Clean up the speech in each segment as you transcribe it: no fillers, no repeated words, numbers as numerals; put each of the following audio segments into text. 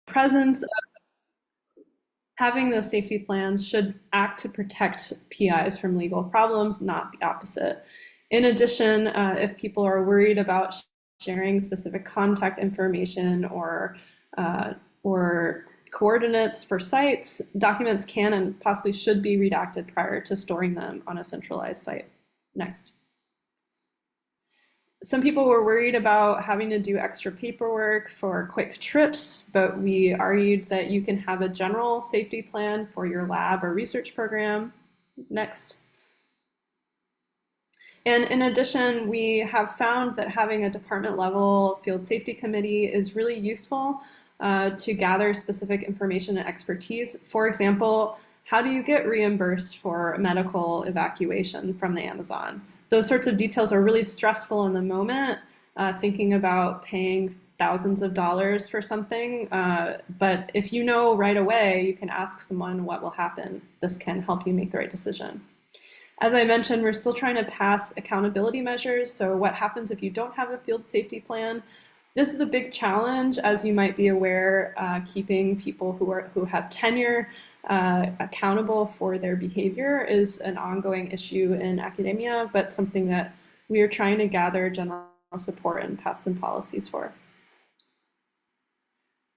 presence of having those safety plans should act to protect PIs from legal problems, not the opposite. In addition, if people are worried about sharing specific contact information or coordinates for sites, documents can and possibly should be redacted prior to storing them on a centralized site. Next. Some people were worried about having to do extra paperwork for quick trips, but we argued that you can have a general safety plan for your lab or research program. Next. And in addition, we have found that having a department level field safety committee is really useful to gather specific information and expertise. For example, how do you get reimbursed for medical evacuation from the Amazon? Those sorts of details are really stressful in the moment, thinking about paying thousands of dollars for something. But if you know right away, you can ask someone what will happen. This can help you make the right decision. As I mentioned, we're still trying to pass accountability measures. So what happens if you don't have a field safety plan? This is a big challenge, as you might be aware, keeping people who have tenure accountable for their behavior is an ongoing issue in academia, but something that we are trying to gather general support and pass some policies for.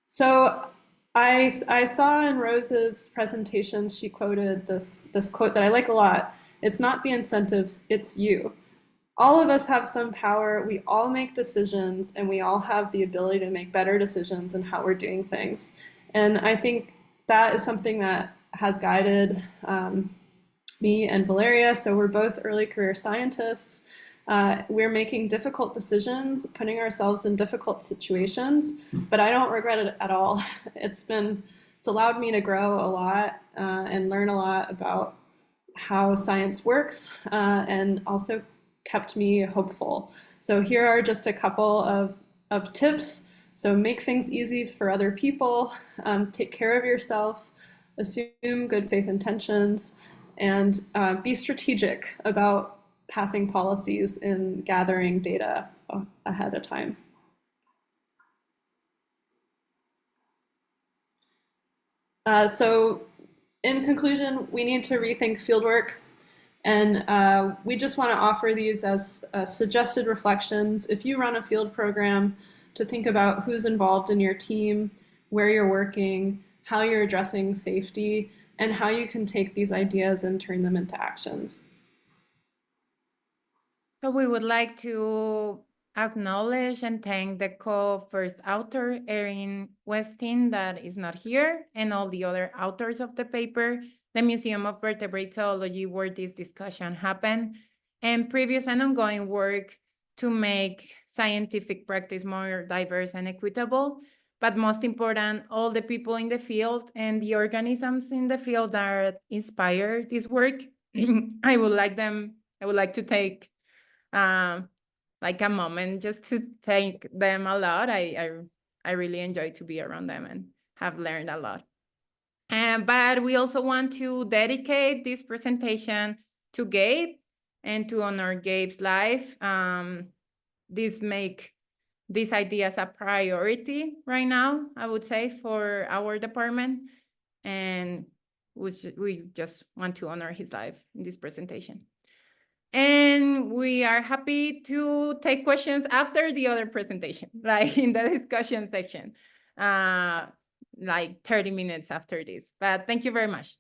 So I saw in Rose's presentation, she quoted this quote that I like a lot. It's not the incentives, it's you. All of us have some power, we all make decisions, and we all have the ability to make better decisions in how we're doing things. And I think that is something that has guided me and Valeria. So we're both early career scientists. We're making difficult decisions, putting ourselves in difficult situations, but I don't regret it at all. It's allowed me to grow a lot and learn a lot about how science works, and also kept me hopeful. So here are just a couple of tips. So make things easy for other people, take care of yourself, assume good faith intentions, and be strategic about passing policies and gathering data ahead of time. So in conclusion, we need to rethink fieldwork. And we just want to offer these as suggested reflections. If you run a field program, to think about who's involved in your team, where you're working, how you're addressing safety, and how you can take these ideas and turn them into actions. So we would like to acknowledge and thank the co-first author, Erin Westin, that is not here, and all the other authors of the paper, the Museum of Vertebrate Zoology, where this discussion happened, and previous and ongoing work to make scientific practice more diverse and equitable. But most important, all the people in the field and the organisms in the field that inspire this work. I would like to take like a moment just to thank them a lot. I really enjoy to be around them and have learned a lot. But we also want to dedicate this presentation to Gabe and to honor Gabe's life. This make these ideas a priority right now, I would say, for our department. And we just want to honor his life in this presentation. And we are happy to take questions after the other presentation, like in the discussion section, like 30 minutes after this. But thank you very much.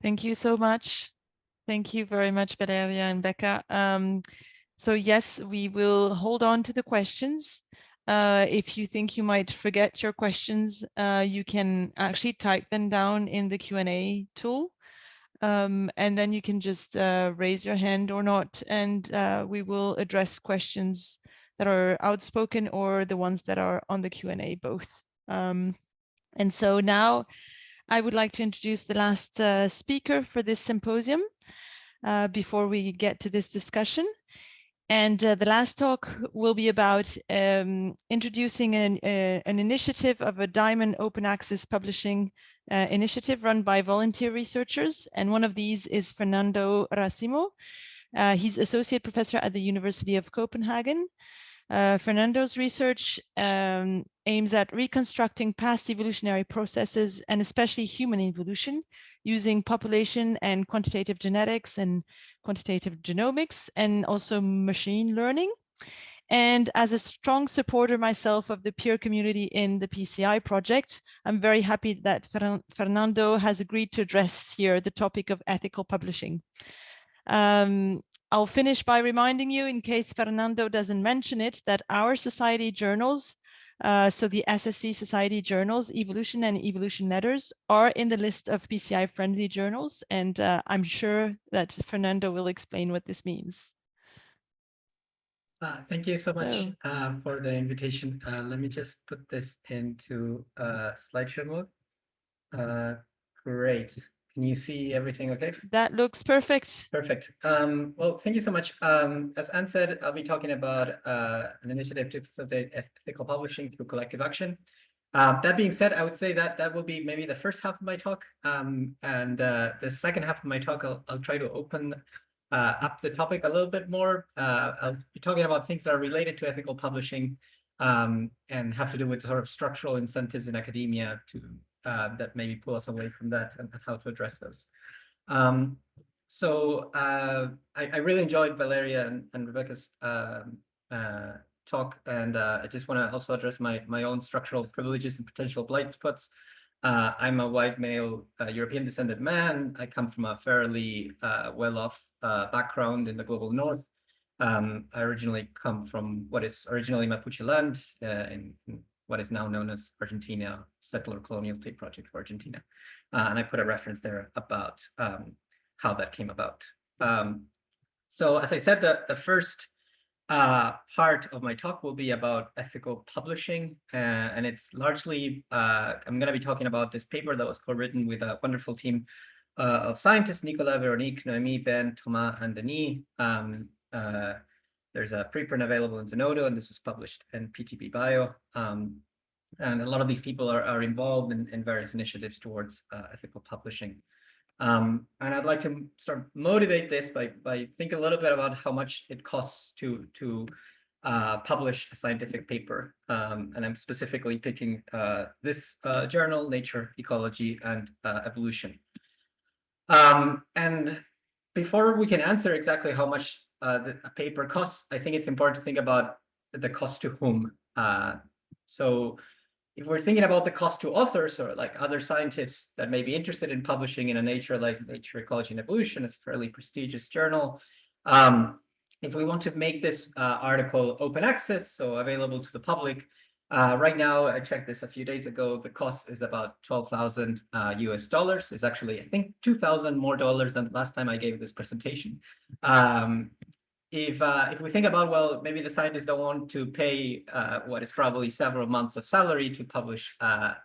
Thank you so much. Thank you very much, Valeria and Rebbeca. So yes, we will hold on to the questions. If you think you might forget your questions, you can actually type them down in the Q&A tool. And then you can just raise your hand or not, and we will address questions that are outspoken or the ones that are on the Q&A both. And so now I would like to introduce the last speaker for this symposium before we get to this discussion. And the last talk will be about introducing an initiative of a Diamond Open Access Publishing initiative run by volunteer researchers. And one of these is Fernando Racimo. He's associate professor at the University of Copenhagen. Fernando's research aims at reconstructing past evolutionary processes and especially human evolution using population and quantitative genetics and quantitative genomics and also machine learning. And as a strong supporter myself of the peer community in the PCI project, I'm very happy that Fernando has agreed to address here the topic of ethical publishing. I'll finish by reminding you, in case Fernando doesn't mention it, that our society journals, so the SSE society journals, Evolution and Evolution Letters, are in the list of PCI-friendly journals, and I'm sure that Fernando will explain what this means. Thank you so much for the invitation. Let me just put this into slideshow mode. Great. Can you see everything okay? That looks perfect. Perfect. Well, thank you so much. As Anne said, I'll be talking about an initiative to facilitate ethical publishing through collective action. That being said, I would say that that will be maybe the first half of my talk. And the second half of my talk, I'll try to open up the topic a little bit more. I'll be talking about things that are related to ethical publishing and have to do with sort of structural incentives in academia to that maybe pull us away from that and how to address those. I really enjoyed Valeria and Rebecca's talk, and I just want to also address my own structural privileges and potential blind spots. I'm a white male European descended man. I come from a fairly well-off background in the global north. I originally come from what is originally Mapuche land in what is now known as Argentina, settler colonial state project for Argentina. And I put a reference there about how that came about. So as I said, the first part of my talk will be about ethical publishing, and it's largely, I'm going to be talking about this paper that was co-written with a wonderful team of scientists, Nicolas, Veronique, Noemi, Ben, Thomas, and Denis. There's a preprint available in Zenodo, and this was published in PTB Bio. And a lot of these people are involved in various initiatives towards ethical publishing. And I'd like to start motivate this by thinking a little bit about how much it costs to publish a scientific paper. And I'm specifically picking this journal, Nature, Ecology, and Evolution. And before we can answer exactly how much a paper costs, I think it's important to think about the cost to whom. So if we're thinking about the cost to authors or like other scientists that may be interested in publishing in a Nature like Nature, Ecology, and Evolution, it's a fairly prestigious journal. If we want to make this article open access, so available to the public, right now, I checked this a few days ago, the cost is about $12,000 US. It's actually, I think, $2,000 more dollars than last time I gave this presentation. If we think about, well, maybe the scientists don't want to pay what is probably several months of salary to publish a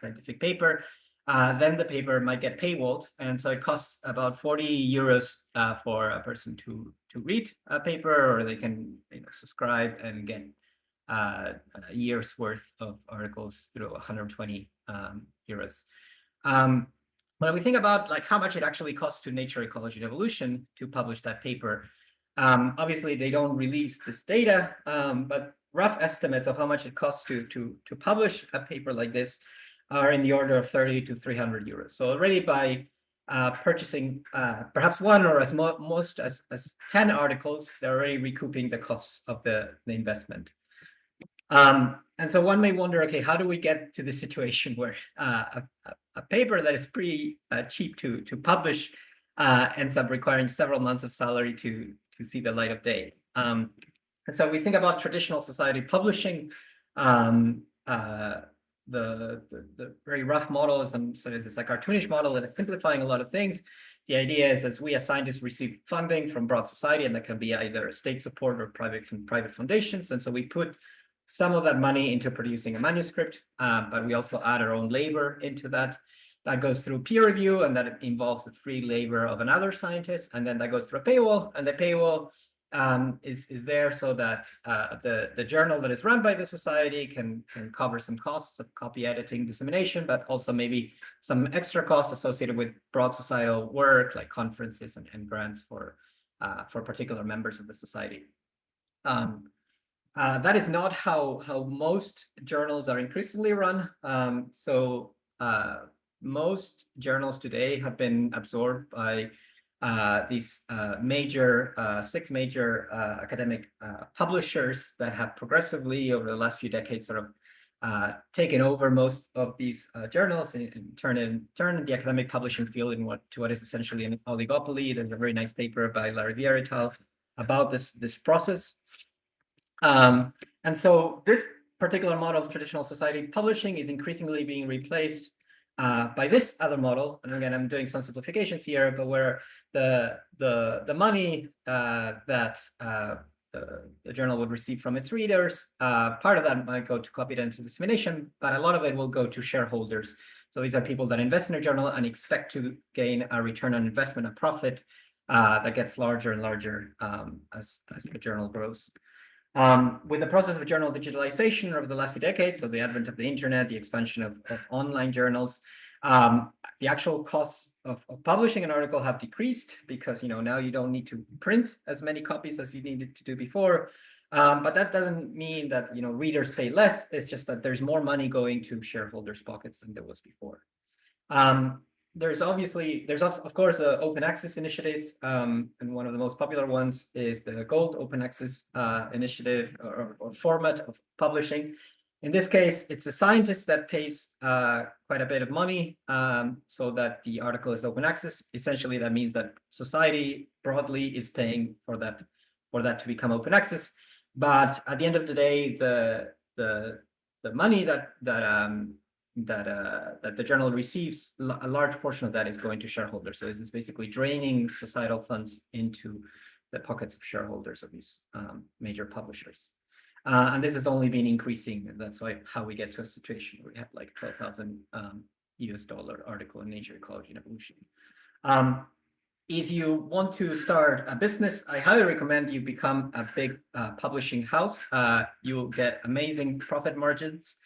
scientific paper, then the paper might get paywalled. And so it costs about 40 euros for a person to read a paper, or they can subscribe and get a year's worth of articles through 120 euros. When we think about like how much it actually costs to Nature, Ecology, and Evolution to publish that paper, obviously they don't release this data, but rough estimates of how much it costs to publish a paper like this are in the order of 30 to 300 euros. So already by purchasing perhaps one or as most as 10 articles, they're already recouping the costs of the investment. And so one may wonder, okay, how do we get to the situation where a paper that is pretty cheap to publish ends up requiring several months of salary to see the light of day? And so we think about traditional society publishing. The very rough model is it's a cartoonish model that is simplifying a lot of things. The idea is as we as scientists receive funding from broad society, and that can be either state support or private foundations. And so we put some of that money into producing a manuscript, but we also add our own labor into that. That goes through peer review, and that involves the free labor of another scientist, and then that goes through a paywall, and the paywall is there so that the journal that is run by the society can cover some costs of copy editing, dissemination, but also maybe some extra costs associated with broad societal work like conferences and grants for particular members of the society. That is not how most journals are increasingly run. Most journals today have been absorbed by these six major academic publishers that have progressively over the last few decades sort of taken over most of these journals and turn the academic publishing field to what is essentially an oligopoly. There's a very nice paper by Valeria et al. About this process. And so this particular model of traditional society publishing is increasingly being replaced by this other model. And again, I'm doing some simplifications here, but where the money that the journal would receive from its readers, part of that might go to copy and to dissemination, but a lot of it will go to shareholders. So these are people that invest in a journal and expect to gain a return on investment, a profit that gets larger and larger as the journal grows. With the process of journal digitalization over the last few decades, so the advent of the internet, the expansion of online journals, the actual costs of publishing an article have decreased because now you don't need to print as many copies as you needed to do before. But that doesn't mean that readers pay less. It's just that there's more money going to shareholders' pockets than there was before. There's of course open access initiatives, and one of the most popular ones is the Gold Open Access initiative or format of publishing. In this case, it's a scientist that pays quite a bit of money so that the article is open access. Essentially, that means that society broadly is paying for that to become open access. But at the end of the day, the money that the journal receives, a large portion of that is going to shareholders. So this is basically draining societal funds into the pockets of shareholders of these major publishers. And this has only been increasing. And that's how we get to a situation where we have like $12,000 US article in Nature, Ecology, and Evolution. If you want to start a business, I highly recommend you become a big publishing house. You will get amazing profit margins,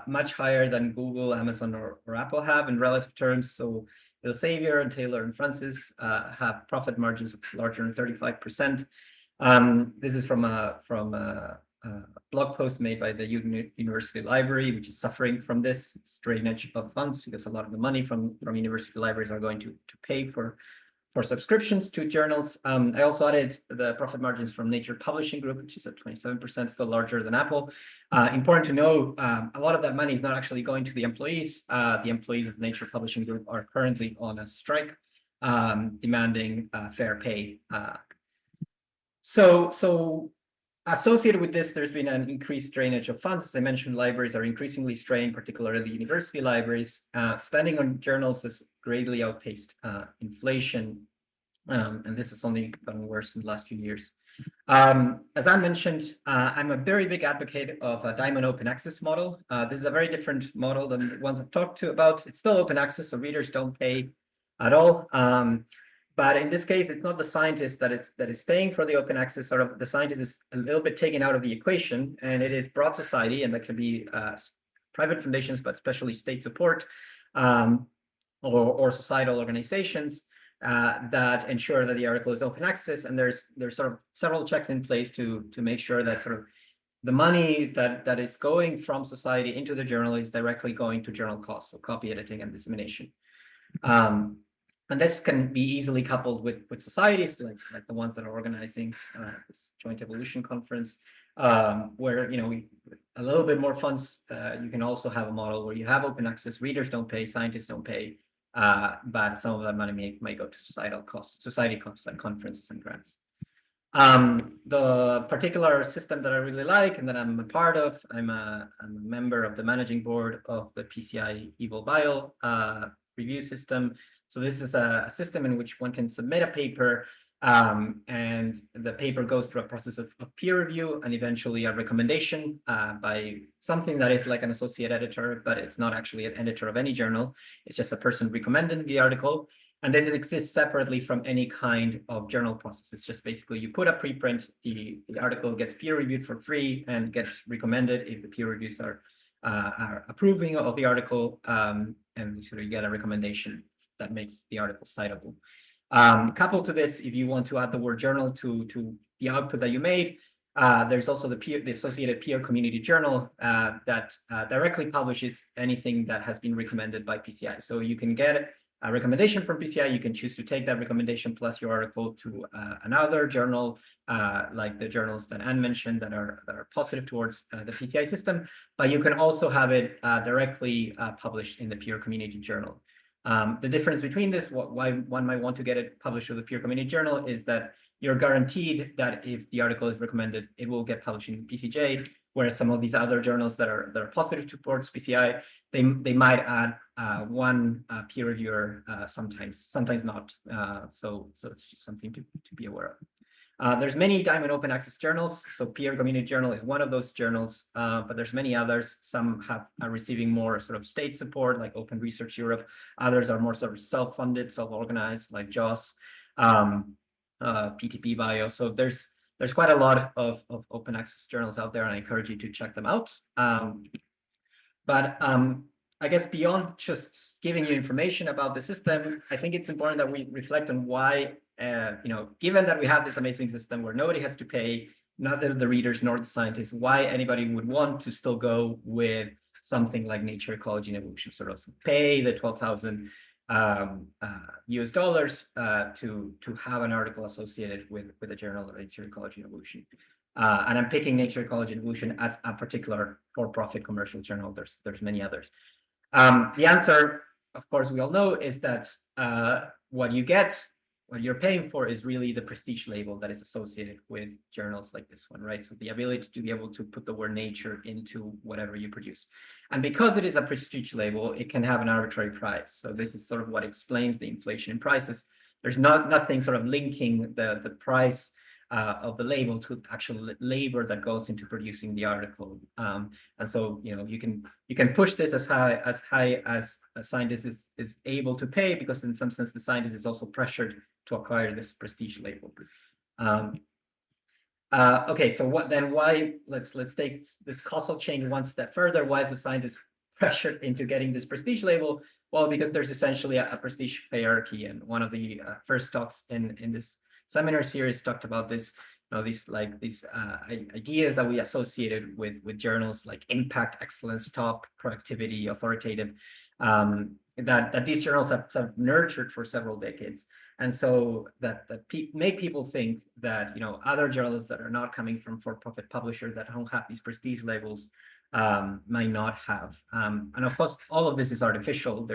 much higher than Google, Amazon, or Apple have in relative terms. So Elsevier and Taylor and Francis have profit margins of larger than 35%. This is from a blog post made by the University Library, which is suffering from this drainage of funds because a lot of the money from university libraries are going to pay for subscriptions to journals. I also added the profit margins from Nature Publishing Group, which is at 27%, still larger than Apple. Important to know, a lot of that money is not actually going to the employees. The employees of Nature Publishing Group are currently on a strike, demanding fair pay. So associated with this, there's been an increased drainage of funds. As I mentioned, libraries are increasingly strained, particularly university libraries. Spending on journals has greatly outpaced inflation, and this has only gotten worse in the last few years. As I mentioned, I'm a very big advocate of a diamond open access model. This is a very different model than the ones I've talked about. It's still open access, so readers don't pay at all. But in this case, it's not the scientist that is paying for the open access. Sort of the scientist is a little bit taken out of the equation, and it is broad society, and that can be private foundations, but especially state support, or societal organizations that ensure that the article is open access. And there's sort of several checks in place to make sure that sort of the money that is going from society into the journal is directly going to journal costs, so copy editing and dissemination. And this can be easily coupled with societies like the ones that are organizing this joint evolution conference, where a little bit more funds. You can also have a model where you have open access, readers don't pay, scientists don't pay, but some of that money may go to society costs like conferences and grants. The particular system that I really like and that I'm a part of, I'm a member of the managing board of the PCI EvolBio review system. So this is a system in which one can submit a paper, and the paper goes through a process of peer review and eventually a recommendation by something that is like an associate editor, but it's not actually an editor of any journal. It's just a person recommending the article. And then it exists separately from any kind of journal process. It's just basically you put a preprint, the article gets peer reviewed for free and gets recommended if the peer reviews are approving of the article, and sort of get a recommendation that makes the article citable. Coupled to this, if you want to add the word journal to the output that you made, There's also the associated peer community journal that directly publishes anything that has been recommended by PCI. So you can get a recommendation from PCI, you can choose to take that recommendation plus your article to another journal, like the journals that Anne mentioned that are positive towards the PCI system, but you can also have it directly published in the peer community journal. The difference between this, why one might want to get it published with the peer community journal, is that you're guaranteed that if the article is recommended, it will get published in PCJ, whereas some of these other journals that are positive towards PCI, they might add one peer reviewer sometimes not. So it's just something to be aware of. There's many diamond open access journals. So peer community journal is one of those journals, but there's many others. Some are receiving more sort of state support, like Open Research Europe. Others are more sort of self-funded, self-organized, like JOS, PTP Bio. So there's quite a lot of open access journals out there, and I encourage you to check them out. But I guess beyond just giving you information about the system, I think it's important that we reflect on why, given that we have this amazing system where nobody has to pay, neither the readers nor the scientists, why anybody would want to still go with something like Nature, Ecology, and Evolution, sort of pay the 12,000 US dollars to have an article associated with a journal of Nature, Ecology, and Evolution. And I'm picking Nature, Ecology, and Evolution as a particular for-profit commercial journal. There's many others. The answer, of course, we all know, is that what you're paying for is really the prestige label that is associated with journals like this one, right? So the ability to be able to put the word nature into whatever you produce. And because it is a prestige label, it can have an arbitrary price. So this is sort of what explains the inflation in prices. There's nothing sort of linking the price of the label to actual labor that goes into producing the article. And so, you can push this as high as a scientist is able to pay, because in some sense the scientist is also pressured to acquire this prestige label. Okay, so why, let's take this causal chain one step further. Why is the scientist pressured into getting this prestige label? Well, because there's essentially a prestige hierarchy, and one of the first talks in this seminar series talked about this, these ideas that we associated with journals like impact, excellence, top, productivity, authoritative, that these journals have nurtured for several decades. And so that make people think that, other journals that are not coming from for-profit publishers that don't have these prestige labels might not have. And of course, all of this is artificial.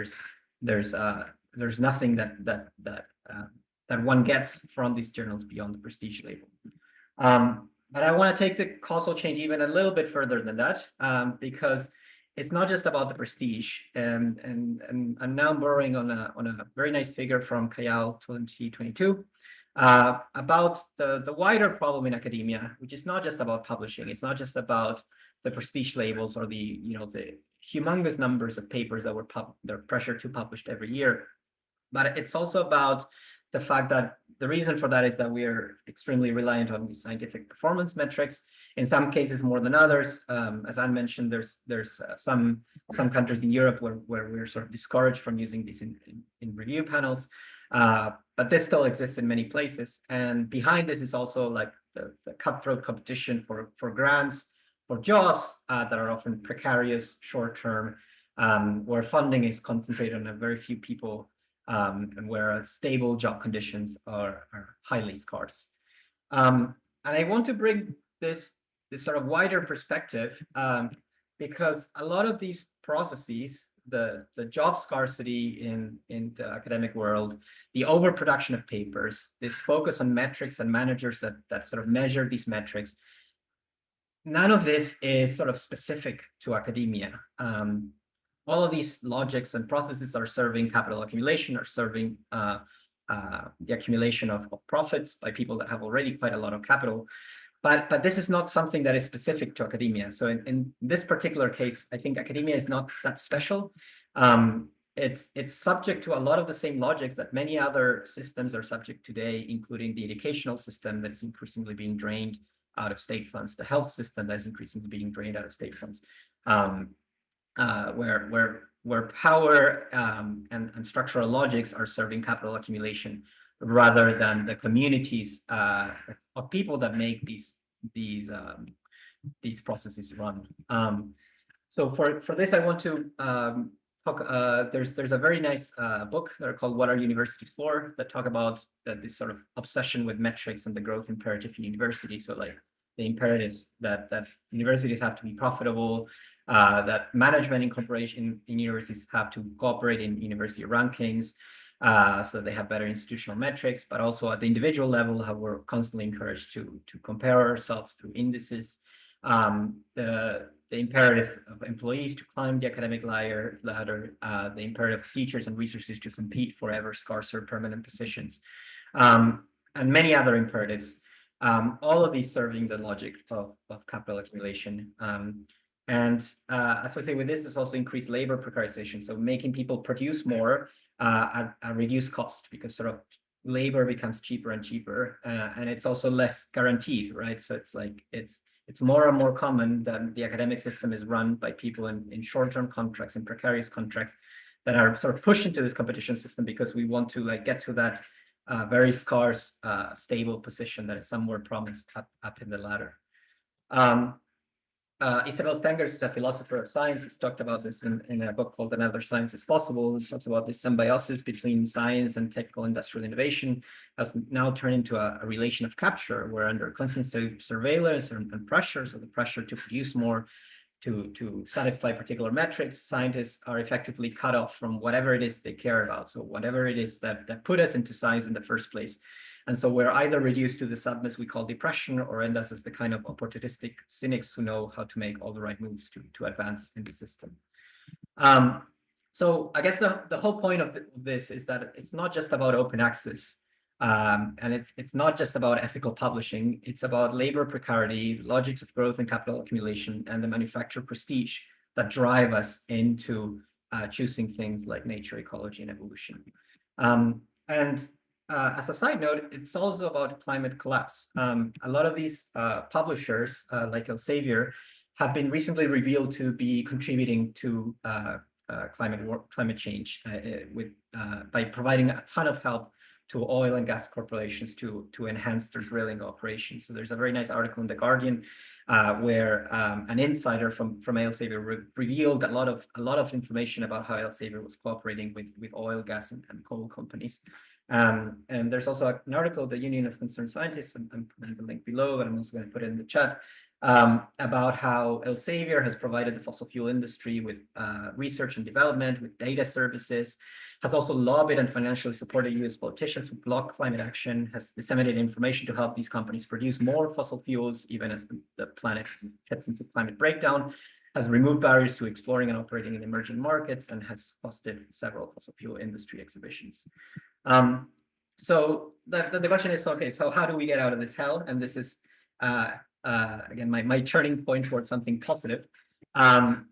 There's nothing that one gets from these journals beyond the prestige label. But I want to take the causal change even a little bit further than that, because it's not just about the prestige. And I'm now borrowing on a very nice figure from Kayal 2022 about the wider problem in academia, which is not just about publishing. It's not just about the prestige labels or the humongous numbers of papers that they're pressured to publish every year, but it's also about the fact that the reason for that is that we are extremely reliant on these scientific performance metrics, in some cases more than others. As Anne mentioned, there's some countries in Europe where we're sort of discouraged from using these in review panels, but this still exists in many places. And behind this is also like the cutthroat competition for grants, for jobs that are often precarious, short-term, where funding is concentrated on a very few people, and where stable job conditions are highly scarce. And I want to bring this sort of wider perspective, because a lot of these processes, the job scarcity in the academic world, the overproduction of papers, this focus on metrics and managers that sort of measure these metrics, none of this is sort of specific to academia. All of these logics and processes are serving capital accumulation, are serving the accumulation of profits by people that have already quite a lot of capital. But this is not something that is specific to academia. So in this particular case, I think academia is not that special. It's subject to a lot of the same logics that many other systems are subject today, including the educational system that is increasingly being drained out of state funds, the health system that is increasingly being drained out of state funds. Where power and structural logics are serving capital accumulation rather than the communities of people that make these these processes run. So for this, I want to talk. There's a very nice book that are called "What Are Universities For?" that talk about this sort of obsession with metrics and the growth imperative in university. So like the imperatives that universities have to be profitable, that management in corporation in universities have to cooperate in university rankings, so they have better institutional metrics, but also at the individual level, how we're constantly encouraged to compare ourselves through indices. The imperative of employees to climb the academic ladder, the imperative of teachers and researchers to compete for ever scarcer permanent positions, and many other imperatives. All of these serving the logic of capital accumulation. And associated with this is also increased labor precarization. So making people produce more at a reduced cost, because sort of labor becomes cheaper and cheaper, and it's also less guaranteed, right? So it's like it's more and more common that the academic system is run by people in short-term contracts and precarious contracts that are sort of pushed into this competition system because we want to like get to that very scarce, stable position that is somewhere promised up in the ladder. Isabel Stengers is a philosopher of science. He's talked about this in a book called Another Science is Possible. He talks about this symbiosis between science and technical industrial innovation has now turned into a relation of capture, where under constant surveillance and pressure, so the pressure to produce more, to satisfy particular metrics, scientists are effectively cut off from whatever it is they care about. So whatever it is that put us into science in the first place. And so we're either reduced to the sadness we call depression, or end us as the kind of opportunistic cynics who know how to make all the right moves to advance in the system. So I guess the whole point of this is that it's not just about open access, and it's not just about ethical publishing. It's about labor precarity, logics of growth and capital accumulation, and the manufactured prestige that drive us into choosing things like nature, ecology, and evolution. As a side note, it's also about climate collapse. A lot of these publishers, like Elsevier, have been recently revealed to be contributing to climate change by providing a ton of help to oil and gas corporations to enhance their drilling operations. So there's a very nice article in The Guardian where an insider from Elsevier revealed a lot of information about how Elsevier was cooperating with oil, gas, and coal companies. And there's also an article, the Union of Concerned Scientists, and I'm putting the link below, but I'm also going to put it in the chat, about how Elsevier has provided the fossil fuel industry with research and development, with data services, has also lobbied and financially supported US politicians who block climate action, has disseminated information to help these companies produce more fossil fuels, even as the planet heads into climate breakdown, has removed barriers to exploring and operating in emerging markets, and has hosted several fossil fuel industry exhibitions. So the question is, okay, so how do we get out of this hell? And this is, again, my turning point towards something positive. And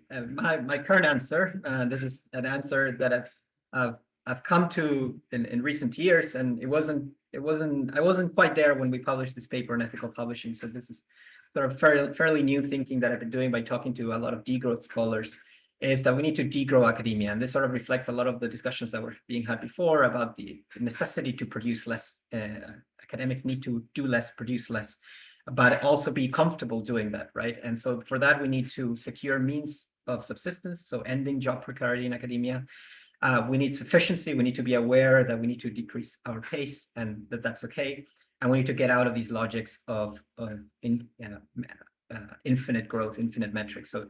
my current answer, this is an answer that I've come to in recent years, and I wasn't quite there when we published this paper on ethical publishing. So this is sort of fairly new thinking that I've been doing by talking to a lot of degrowth scholars, is that we need to degrow academia. And this sort of reflects a lot of the discussions that were being had before about the necessity to produce less. Academics need to do less, produce less, but also be comfortable doing that, right? And so for that, we need to secure means of subsistence, so ending job precarity in academia. We need sufficiency. We need to be aware that we need to decrease our pace, and that's okay. And we need to get out of these logics of infinite growth, infinite metrics. So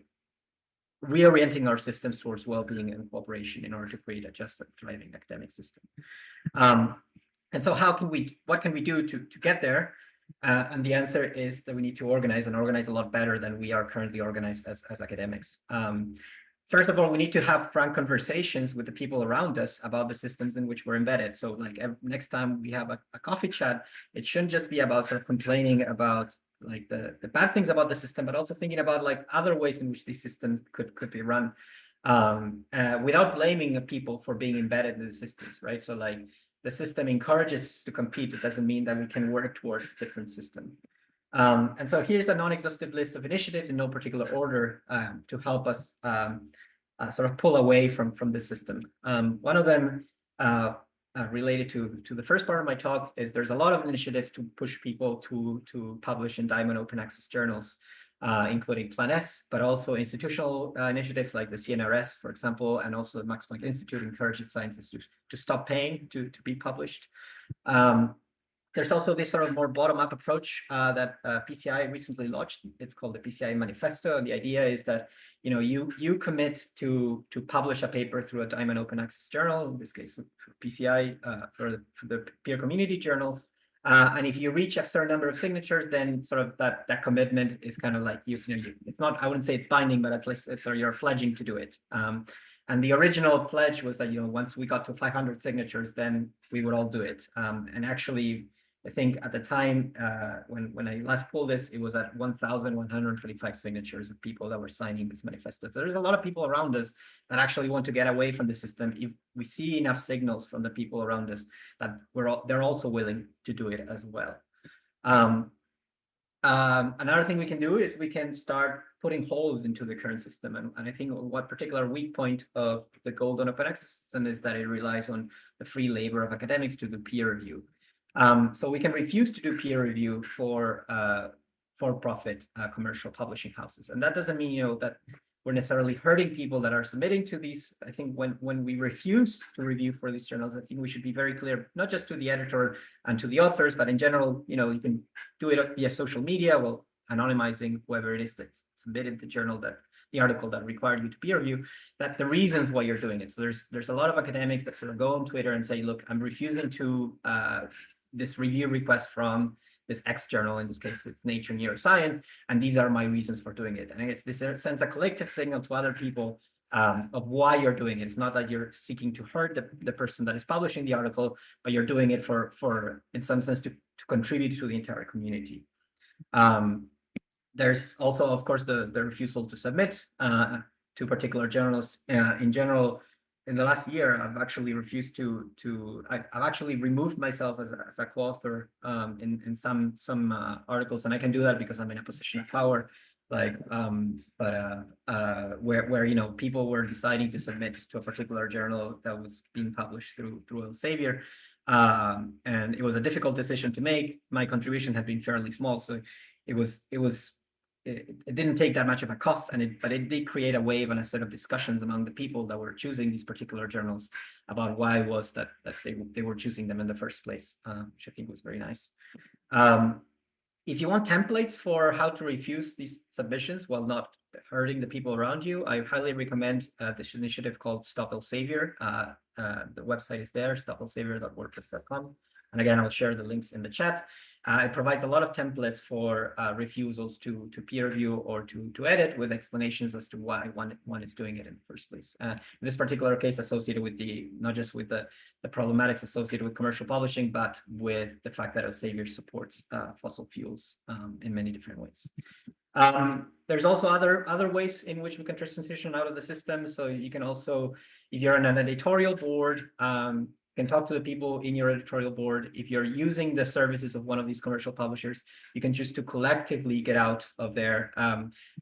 reorienting our systems towards well-being and cooperation in order to create a just and thriving academic system. And so what can we do to get there? And the answer is that we need to organize, and organize a lot better than we are currently organized as academics. First of all, we need to have frank conversations with the people around us about the systems in which we're embedded. So like next time we have a coffee chat, it shouldn't just be about sort of complaining about like the bad things about the system, but also thinking about like other ways in which the system could be run, without blaming people for being embedded in the systems, right? So like the system encourages us to compete. It doesn't mean that we can work towards a different system. And so here's a non-exhaustive list of initiatives in no particular order to help us sort of pull away from this system. One of them related to the first part of my talk is there's a lot of initiatives to push people to publish in Diamond open access journals, including Plan S, but also institutional initiatives like the CNRS, for example, and also the Max Planck Institute encouraging scientists to stop paying to be published. There's also this sort of more bottom-up approach that PCI recently launched. It's called the PCI Manifesto. And the idea is that you commit to publish a paper through a Diamond open access journal, in this case PCI for the peer community journal. And if you reach a certain number of signatures, then sort of that commitment is kind of like it's not, I wouldn't say it's binding, but at least it's sort of you're pledging to do it. And the original pledge was that once we got to 500 signatures, then we would all do it. And actually, I think at the time when I last pulled this, it was at 1,125 signatures of people that were signing this manifesto. So there's a lot of people around us that actually want to get away from the system. If we see enough signals from the people around us that they're also willing to do it as well. Another thing we can do is we can start putting holes into the current system. And I think what particular weak point of the golden open access system is that it relies on the free labor of academics to do peer review. So we can refuse to do peer review for-profit commercial publishing houses. And that doesn't mean, that we're necessarily hurting people that are submitting to these. I think when we refuse to review for these journals, I think we should be very clear, not just to the editor and to the authors, but in general, you can do it via social media, well, anonymizing whoever it is that's submitted the journal the article that required you to peer review, that the reasons why you're doing it. So there's a lot of academics that sort of go on Twitter and say, look, I'm refusing to this review request from this X journal, in this case, it's Nature Neuroscience, and these are my reasons for doing it. And I guess this sends a collective signal to other people of why you're doing it. It's not that you're seeking to hurt the person that is publishing the article, but you're doing it for in some sense, to contribute to the entire community. There's also, of course, the refusal to submit to particular journals. In general, in the last year, I've actually refused I've actually removed myself as a co-author in some articles, and I can do that because I'm in a position of power. Where people were deciding to submit to a particular journal that was being published through Elsevier, and it was a difficult decision to make. My contribution had been fairly small, so it didn't take that much of a cost, but it did create a wave and a set of discussions among the people that were choosing these particular journals about why it was that they were choosing them in the first place, which I think was very nice. If you want templates for how to refuse these submissions while not hurting the people around you, I highly recommend this initiative called Stop Elsevier. The website is there, stopelsevier.wordpress.com. And again, I'll share the links in the chat. It provides a lot of templates for refusals to peer review or to edit, with explanations as to why one is doing it in the first place. In this particular case, associated with not just with the problematics associated with commercial publishing, but with the fact that Elsevier supports fossil fuels in many different ways. There's also other ways in which we can transition out of the system. So you can also, if you're on an editorial board, can talk to the people in your editorial board. If you're using the services of one of these commercial publishers, you can choose to collectively get out of there.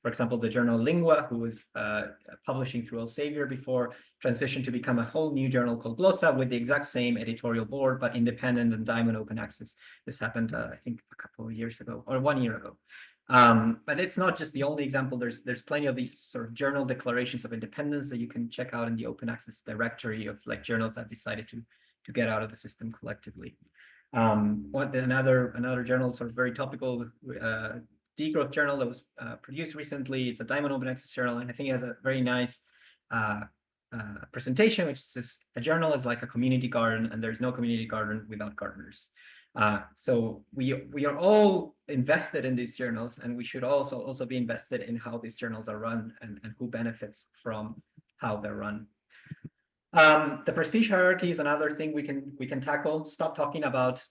For example, the journal Lingua, who was publishing through Elsevier before, transitioned to become a whole new journal called Glossa with the exact same editorial board, but independent and Diamond open access. This happened, I think, a couple of years ago, or 1 year ago. But it's not just the only example. There's plenty of these sort of journal declarations of independence that you can check out in the open access directory of journals that decided to get out of the system collectively. Another journal, sort of very topical, degrowth journal that was produced recently. It's a Diamond open access journal, and I think it has a very nice presentation, which says a journal is like a community garden, and there's no community garden without gardeners. So we are all invested in these journals, and we should also be invested in how these journals are run and who benefits from how they're run. The prestige hierarchy is another thing we can tackle. Stop talking about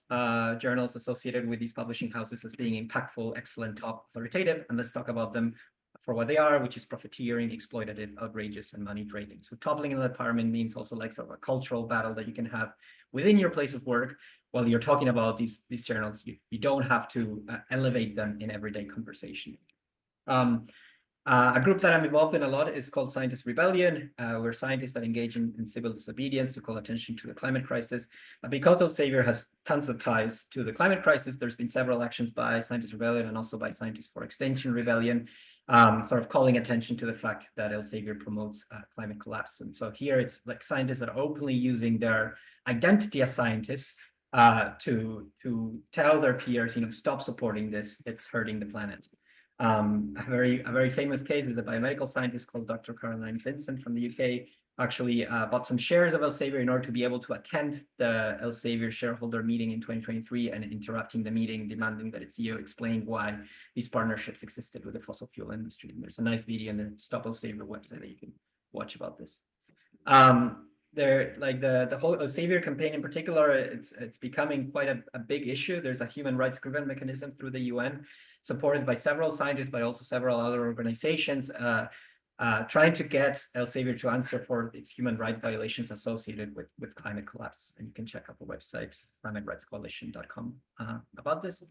journals associated with these publishing houses as being impactful, excellent, top, authoritative, and let's talk about them for what they are, which is profiteering, exploitative, outrageous, and money trading. So toppling in the department means also like sort of a cultural battle that you can have within your place of work while you're talking about these journals. You don't have to elevate them in everyday conversation. A group that I'm involved in a lot is called Scientist Rebellion. We're scientists that engage in civil disobedience to call attention to the climate crisis. Because Elsevier has tons of ties to the climate crisis, there's been several actions by Scientist Rebellion and also by Scientists for Extinction Rebellion, sort of calling attention to the fact that Elsevier promotes climate collapse. And so here it's like scientists that are openly using their identity as scientists to tell their peers, stop supporting this, it's hurting the planet. A very famous case is a biomedical scientist called Dr. Caroline Vincent from the UK, actually bought some shares of Elsevier in order to be able to attend the Elsevier shareholder meeting in 2023 and interrupting the meeting, demanding that its CEO explain why these partnerships existed with the fossil fuel industry. And there's a nice video on the Stop Elsevier website that you can watch about this. The whole Elsevier campaign in particular, it's becoming quite a big issue. There's a human rights grievance mechanism through the UN, supported by several scientists, but also several other organizations, trying to get Elsevier to answer for its human rights violations associated with climate collapse. And you can check out the website, climaterightscoalition.com, about this.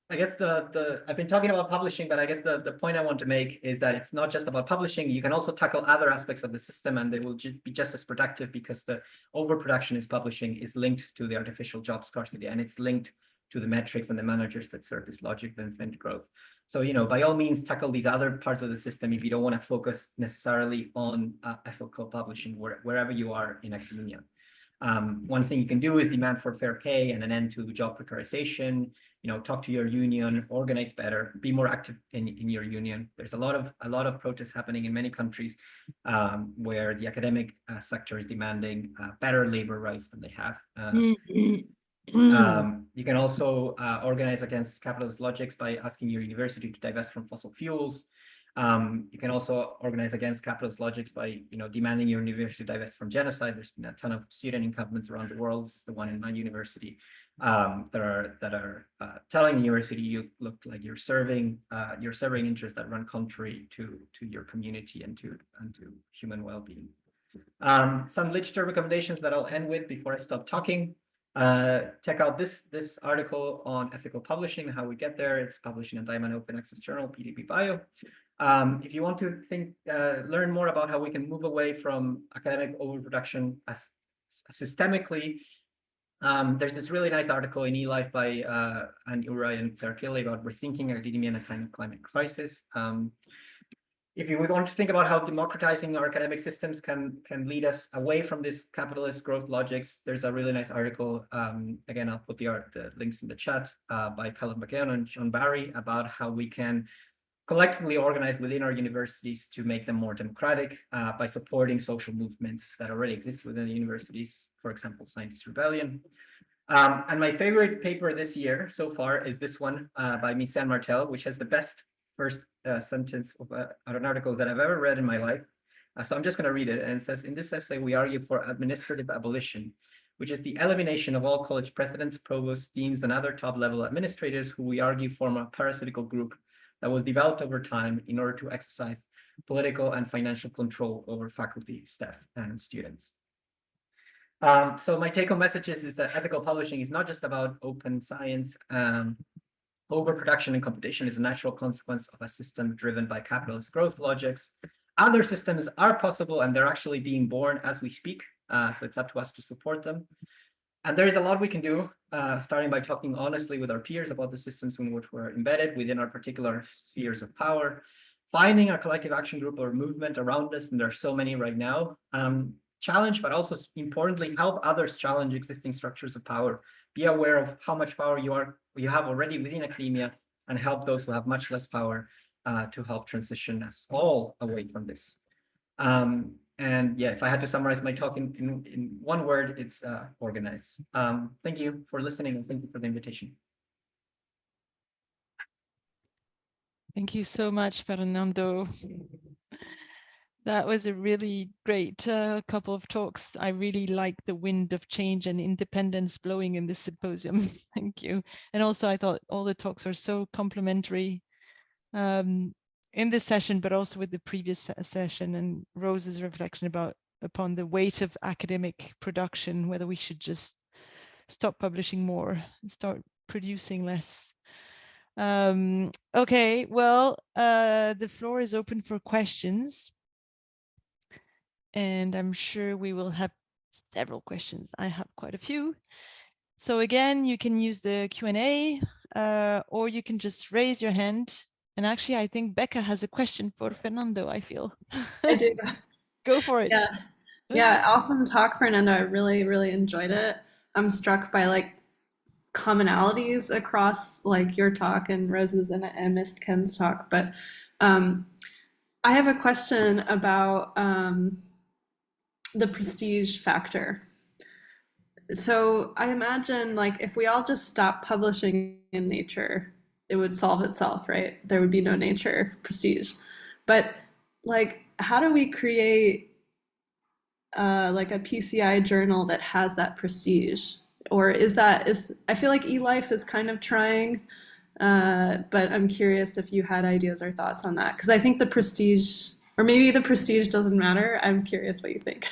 I guess I've been talking about publishing, but I guess the point I want to make is that it's not just about publishing. You can also tackle other aspects of the system, and they will be just as productive, because the overproduction is publishing is linked to the artificial job scarcity, and it's linked to the metrics and the managers that serve this logic of infinite growth. So, by all means, tackle these other parts of the system if you don't want to focus necessarily on ethical publishing wherever you are in academia. One thing you can do is demand for fair pay and an end to job precarization. Talk to your union, organize better, be more active in your union. There's a lot of protests happening in many countries where the academic sector is demanding better labor rights than they have. You can also organize against capitalist logics by asking your university to divest from fossil fuels. You can also organize against capitalist logics by, demanding your university divest from genocide. There's been a ton of student encampments around the world. This is the one in my university that are telling the university you look like you're serving interests that run contrary to your community and to human well-being. Some literature recommendations that I'll end with before I stop talking. Check out this article on ethical publishing, how we get there. It's published in a Diamond Open Access Journal, PDP Bio. If you want to learn more about how we can move away from academic overproduction systemically, there's this really nice article in eLife by Anne Uri and Claire Kelly about rethinking academia in a kind of climate crisis. If you want to think about how democratizing our academic systems can lead us away from this capitalist growth logics, there's a really nice article. Again, I'll put the links in the chat by Callum McGann and John Barry about how we can collectively organize within our universities to make them more democratic by supporting social movements that already exist within the universities, for example, Scientist Rebellion. And my favorite paper this year so far is this one by Misan Martel, which has the best first sentence of an article that I've ever read in my life. So I'm just going to read it. And it says, in this essay, we argue for administrative abolition, which is the elimination of all college presidents, provosts, deans, and other top-level administrators who we argue form a parasitical group that was developed over time in order to exercise political and financial control over faculty, staff, and students. So my take-home message is that ethical publishing is not just about open science. Overproduction and competition is a natural consequence of a system driven by capitalist growth logics. Other systems are possible, and they're actually being born as we speak. So it's up to us to support them. And there is a lot we can do, starting by talking honestly with our peers about the systems in which we're embedded within our particular spheres of power, finding a collective action group or movement around us, and there are so many right now. Challenge, but also importantly, help others challenge existing structures of power. Be aware of how much power you have already within academia, and help those who have much less power to help transition us all away from this. And yeah, if I had to summarize my talk in one word, it's organize. Thank you for listening, and thank you for the invitation. Thank you so much, Fernando. That was a really great couple of talks. I really like the wind of change and independence blowing in this symposium. Thank you. And also, I thought all the talks are so complementary in this session, but also with the previous session, and Rose's reflection upon the weight of academic production, whether we should just stop publishing more and start producing less. Okay, well, the floor is open for questions. And I'm sure we will have several questions. I have quite a few. So again, you can use the Q&A or you can just raise your hand. And actually, I think Becca has a question for Fernando, I feel. I do. Go for it. Yeah. Yeah, awesome talk, Fernando. I really, really enjoyed it. I'm struck by like commonalities across like your talk and Rose's, and I missed Ken's talk, but I have a question about the prestige factor. So I imagine like if we all just stop publishing in Nature, it would solve itself, right? There would be no Nature prestige. But like, how do we create like a PCI journal that has that prestige? Or is I feel like eLife is kind of trying, but I'm curious if you had ideas or thoughts on that. Because I think the prestige, or maybe the prestige doesn't matter. I'm curious what you think.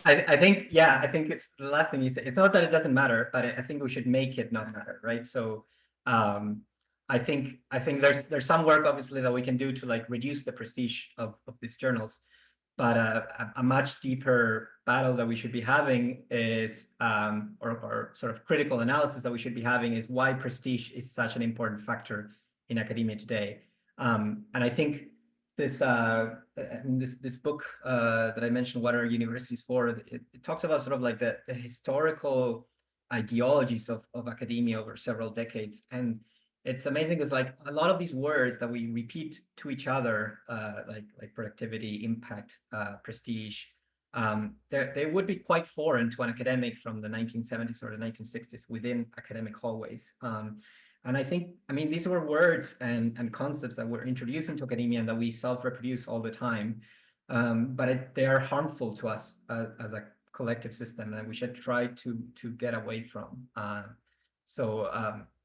I think, yeah, I think it's the last thing you said. It's not that it doesn't matter, but I think we should make it not matter, right? So I think there's some work obviously that we can do to like reduce the prestige of these journals. But a much deeper battle that we should be having is, or sort of critical analysis that we should be having is why prestige is such an important factor in academia today. And I think this this book that I mentioned, What Are Universities For? It talks about sort of like the historical ideologies of academia over several decades. And it's amazing because like a lot of these words that we repeat to each other, like productivity, impact, prestige, they would be quite foreign to an academic from the 1970s or the 1960s within academic hallways. And I think, I mean, these were words and concepts that were introduced into academia and that we self-reproduce all the time. But they are harmful to us as a collective system, and we should try to get away from.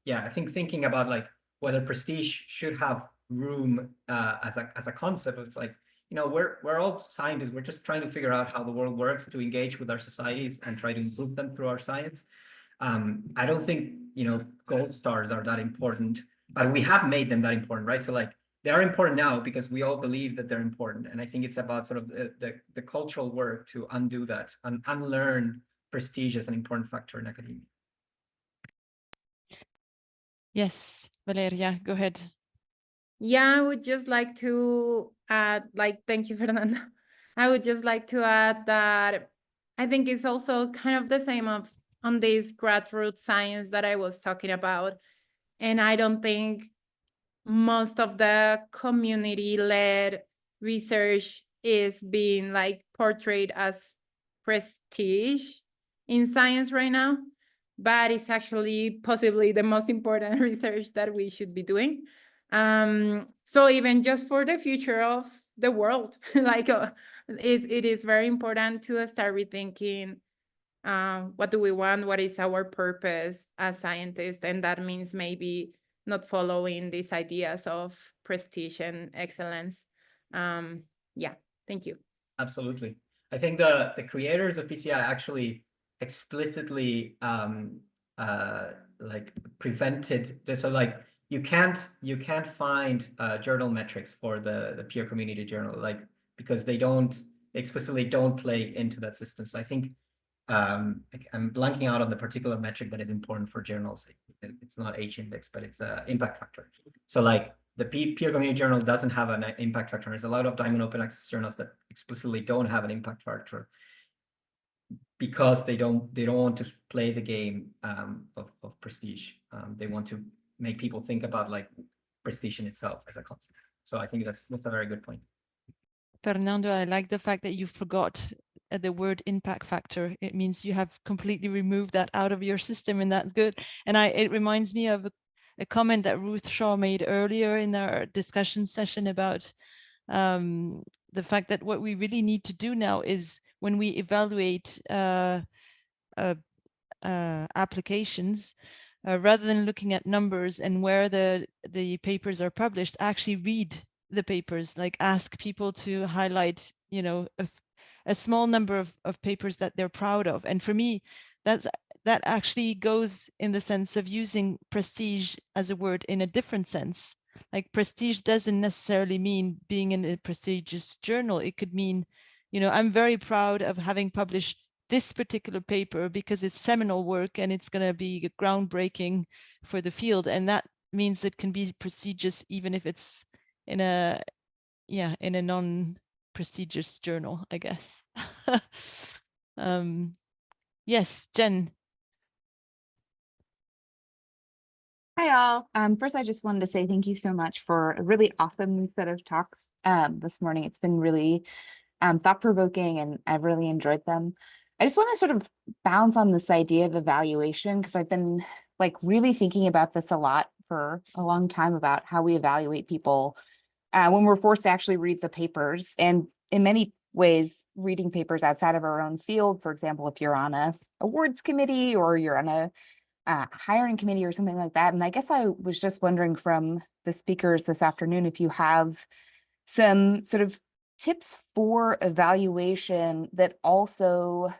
Yeah, I think thinking about like whether prestige should have room as a concept, it's like, you know, we're all scientists. We're just trying to figure out how the world works to engage with our societies and try to improve them through our science. I don't think, you know, gold stars are that important, but we have made them that important, right? So like they are important now because we all believe that they're important. And I think it's about sort of the cultural work to undo that and unlearn prestige as an important factor in academia. Yes, Valeria, go ahead. Yeah, I would just like to add, like, thank you, Fernando. I would just like to add that I think it's also kind of the same on this grassroots science that I was talking about. And I don't think most of the community-led research is being like portrayed as prestige in science right now, but it's actually possibly the most important research that we should be doing. So even just for the future of the world, like it is very important to start rethinking what do we want, what is our purpose as scientists, and that means maybe not following these ideas of prestige and excellence. Yeah, thank you. Absolutely. I think the creators of PCI actually explicitly like prevented this. So like you can't find journal metrics for the peer community journal, like because they explicitly don't play into that system. So I think I'm blanking out on the particular metric that is important for journals. It's not H-index, but it's impact factor. So like the peer community journal doesn't have an impact factor. There's a lot of diamond open access journals that explicitly don't have an impact factor because they don't want to play the game of prestige. They want to make people think about like prestige in itself as a concept. So I think that's a very good point. Fernando, I like the fact that you forgot the word impact factor. It means you have completely removed that out of your system, and that's good. And it reminds me of a comment that Ruth Shaw made earlier in our discussion session about the fact that what we really need to do now is when we evaluate applications, rather than looking at numbers and where the papers are published, actually read the papers, like ask people to highlight, you know, a small number of papers that they're proud of. And for me, that's that actually goes in the sense of using prestige as a word in a different sense. Like prestige doesn't necessarily mean being in a prestigious journal. It could mean, you know, I'm very proud of having published this particular paper because it's seminal work and it's going to be groundbreaking for the field. And that means it can be prestigious even if it's in a, yeah, in a non-prestigious journal, I guess. Yes, Jen. Hi all. First, I just wanted to say thank you so much for a really awesome set of talks this morning. It's been really thought-provoking and I've really enjoyed them. I just want to sort of bounce on this idea of evaluation because I've been like really thinking about this a lot for a long time about how we evaluate people when we're forced to actually read the papers. And in many ways, reading papers outside of our own field, for example, if you're on a awards committee or you're on a hiring committee or something like that. And I guess I was just wondering from the speakers this afternoon if you have some sort of tips for evaluation that also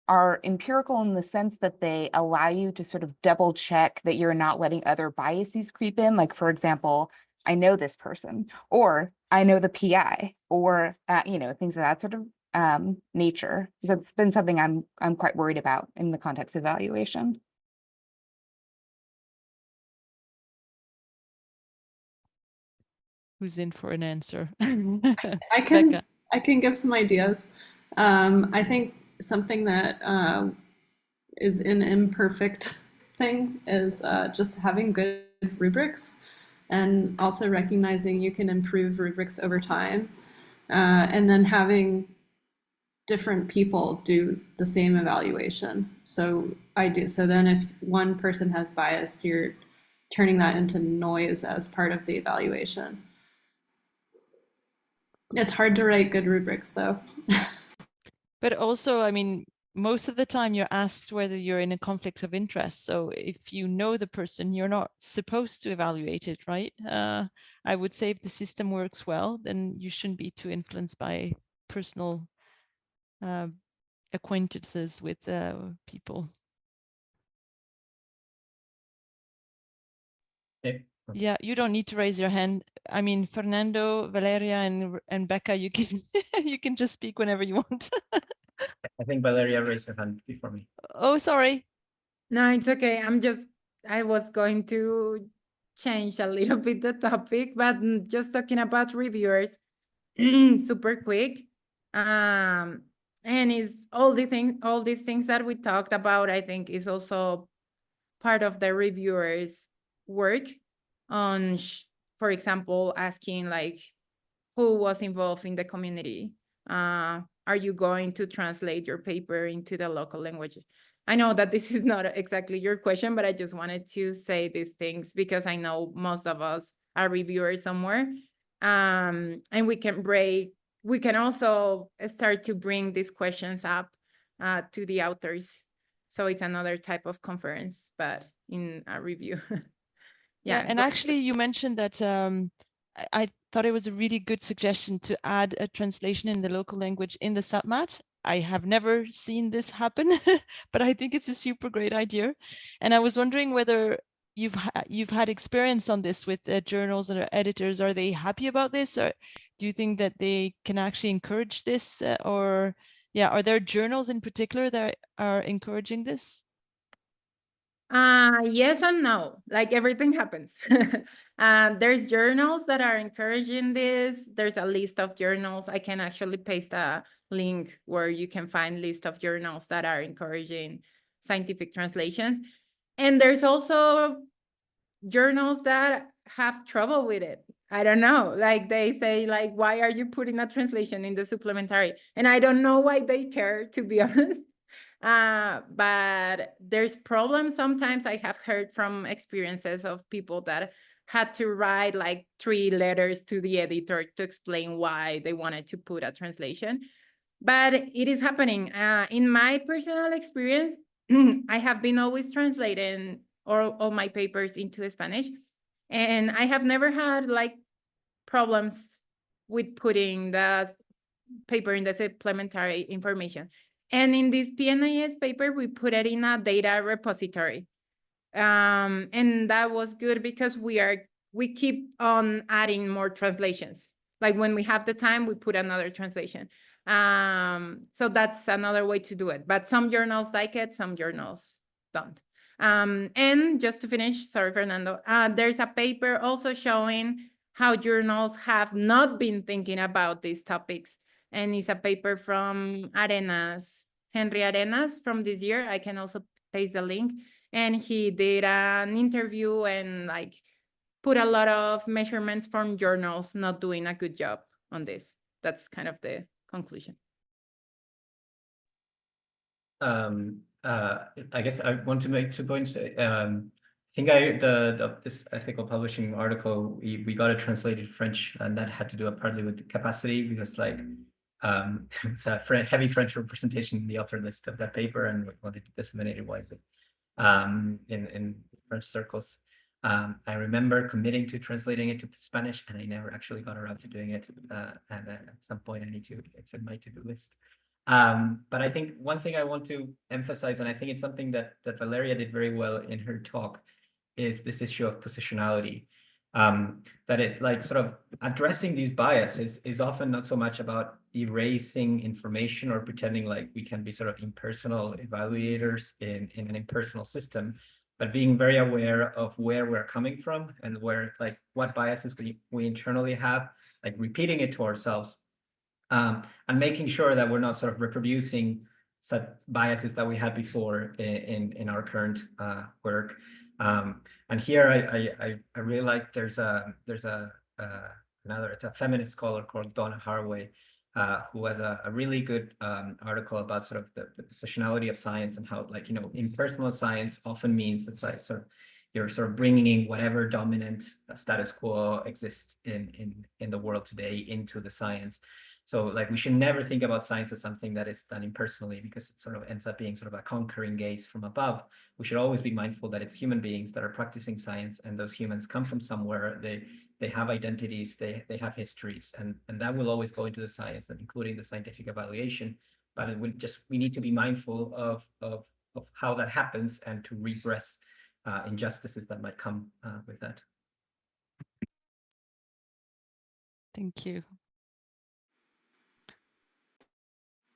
are empirical in the sense that they allow you to sort of double check that you're not letting other biases creep in. Like, for example, I know this person, or I know the PI, or you know, things of that sort of nature. That's been something I'm quite worried about in the context of evaluation. Who's in for an answer? I Becca. can give some ideas. I think something that is an imperfect thing is just having good rubrics and also recognizing you can improve rubrics over time, and then having different people do the same evaluation. So then if one person has bias, you're turning that into noise as part of the evaluation. It's hard to write good rubrics though. But also, I mean, most of the time you're asked whether you're in a conflict of interest. So if you know the person, you're not supposed to evaluate it, right? I would say if the system works well, then you shouldn't be too influenced by personal acquaintances with people. Okay. Yeah, you don't need to raise your hand. I mean, Fernando, Valeria, and Becca, you can you can just speak whenever you want. I think Valeria raised her hand before me. Oh, sorry. No, it's okay. I was going to change a little bit the topic, but just talking about reviewers, super quick. And it's all these things that we talked about, I think is also part of the reviewers' work on, for example, asking like, who was involved in the community? Are you going to translate your paper into the local language? I know that this is not exactly your question, but I just wanted to say these things because I know most of us are reviewers somewhere. And we can also start to bring these questions up to the authors. So it's another type of conference, but in a review. Yeah, and actually you mentioned that I thought it was a really good suggestion to add a translation in the local language in the submat. I have never seen this happen, but I think it's a super great idea. And I was wondering whether you've had experience on this with journals and editors. Are they happy about this, or do you think that they can actually encourage this? Or yeah, are there journals in particular that are encouraging this? Yes and no, like everything happens. There's journals that are encouraging this. There's a list of journals. I can actually paste a link where you can find list of journals that are encouraging scientific translations. And there's also journals that have trouble with it. I don't know, like they say, like, why are you putting a translation in the supplementary? And I don't know why they care, to be honest. But there's problems sometimes. I have heard from experiences of people that had to write like 3 letters to the editor to explain why they wanted to put a translation. But it is happening. In my personal experience, I have been always translating all my papers into Spanish, and I have never had like problems with putting the paper in the supplementary information. And in this PNAS paper, we put it in a data repository. And that was good because we keep on adding more translations. Like when we have the time, we put another translation. So that's another way to do it. But some journals like it, some journals don't. And just to finish, sorry, Fernando, there's a paper also showing how journals have not been thinking about these topics. And it's a paper from Arenas, Henry Arenas from this year. I can also paste the link. And he did an interview and like put a lot of measurements from journals not doing a good job on this. That's kind of the conclusion. I guess I want to make 2 points. I think this ethical publishing article, we got it translated French, and that had to do partly with the capacity, because like it's a heavy French representation in the author list of that paper, and we wanted to disseminate it widely in French circles. I remember committing to translating it to Spanish, and I never actually got around to doing it. And at some point, it's in my to-do list. But I think one thing I want to emphasize, and I think it's something that Valeria did very well in her talk, is this issue of positionality. That it like sort of addressing these biases is often not so much about erasing information or pretending like we can be sort of impersonal evaluators in an impersonal system, but being very aware of where we're coming from and where like what biases we internally have, like repeating it to ourselves. And making sure that we're not sort of reproducing such biases that we had before in our current work. And here I really like there's it's a feminist scholar called Donna Haraway, who has a really good article about sort of the positionality of science, and how, like, you know, impersonal science often means it's like you're sort of bringing whatever dominant status quo exists in the world today into the science. So like we should never think about science as something that is done impersonally, because it sort of ends up being sort of a conquering gaze from above. We should always be mindful that it's human beings that are practicing science, and those humans come from somewhere. They have identities, they have histories, and that will always go into the science, and including the scientific evaluation. But we need to be mindful of how that happens, and to redress injustices that might come with that. Thank you.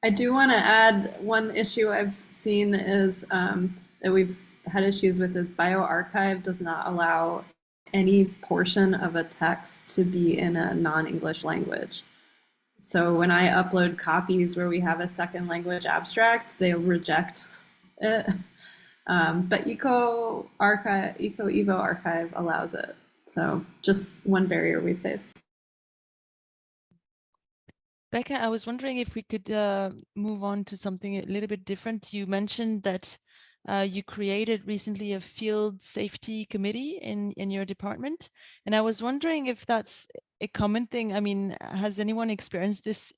I do want to add one issue I've seen is that we've had issues with is bioRxiv does not allow any portion of a text to be in a non-English language. So when I upload copies where we have a second language abstract, they'll reject it. But Evo Archive allows it. So just one barrier we faced. Becca, I was wondering if we could move on to something a little bit different. You mentioned that you created recently a field safety committee in your department. And I was wondering if that's a common thing. I mean, has anyone experienced this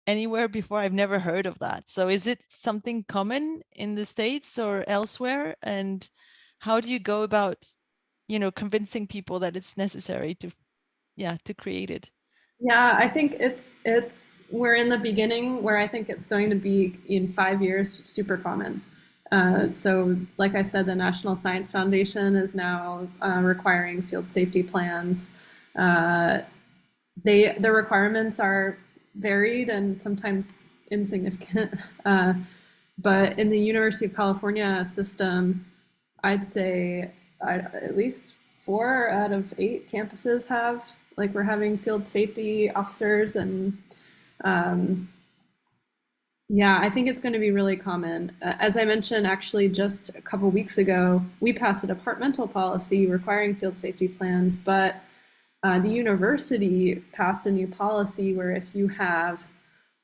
anywhere before? I've never heard of that. So is it something common in the States or elsewhere? And how do you go about, you know, convincing people that it's necessary to create it? Yeah, I think we're in the beginning where I think it's going to be in 5 years super common. So like I said, the National Science Foundation is now requiring field safety plans. The requirements are varied and sometimes insignificant. But in the University of California system, I'd say at least 4 out of 8 campuses have, like, we're having field safety officers, and yeah, I think it's going to be really common. As I mentioned, actually, just a couple weeks ago, we passed a departmental policy requiring field safety plans, but the university passed a new policy where if you have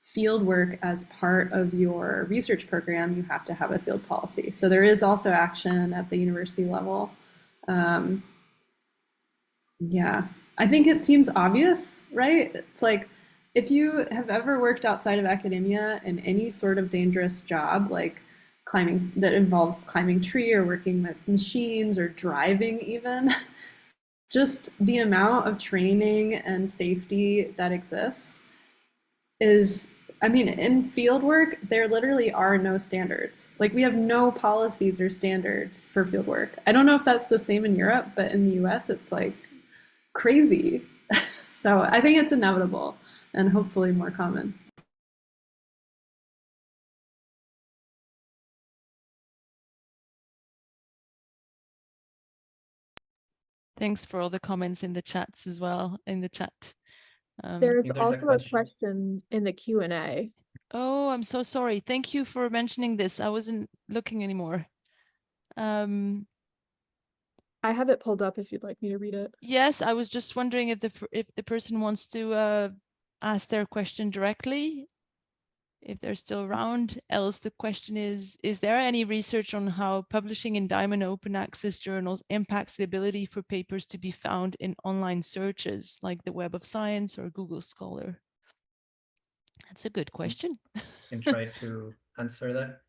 field work as part of your research program, you have to have a field policy. So there is also action at the university level. Yeah, I think it seems obvious, right? It's like, if you have ever worked outside of academia in any sort of dangerous job, like climbing, that involves climbing tree or working with machines or driving even, just the amount of training and safety that exists is I mean, in fieldwork, there literally are no standards. Like, we have no policies or standards for fieldwork. I don't know if that's the same in Europe, but in the US, it's like crazy. So I think it's inevitable and hopefully more common. Thanks for all the comments in the chats as well, in the chat. There's there's a also a question. question in the Q&A. Oh, I'm so sorry. Thank you for mentioning this. I wasn't looking anymore. I have it pulled up if you'd like me to read it. Yes, I was just wondering if the person wants to ask their question directly, if they're still around. Else the question is there any research on how publishing in Diamond open access journals impacts the ability for papers to be found in online searches like the Web of Science or Google Scholar? That's a good question. And try to answer that.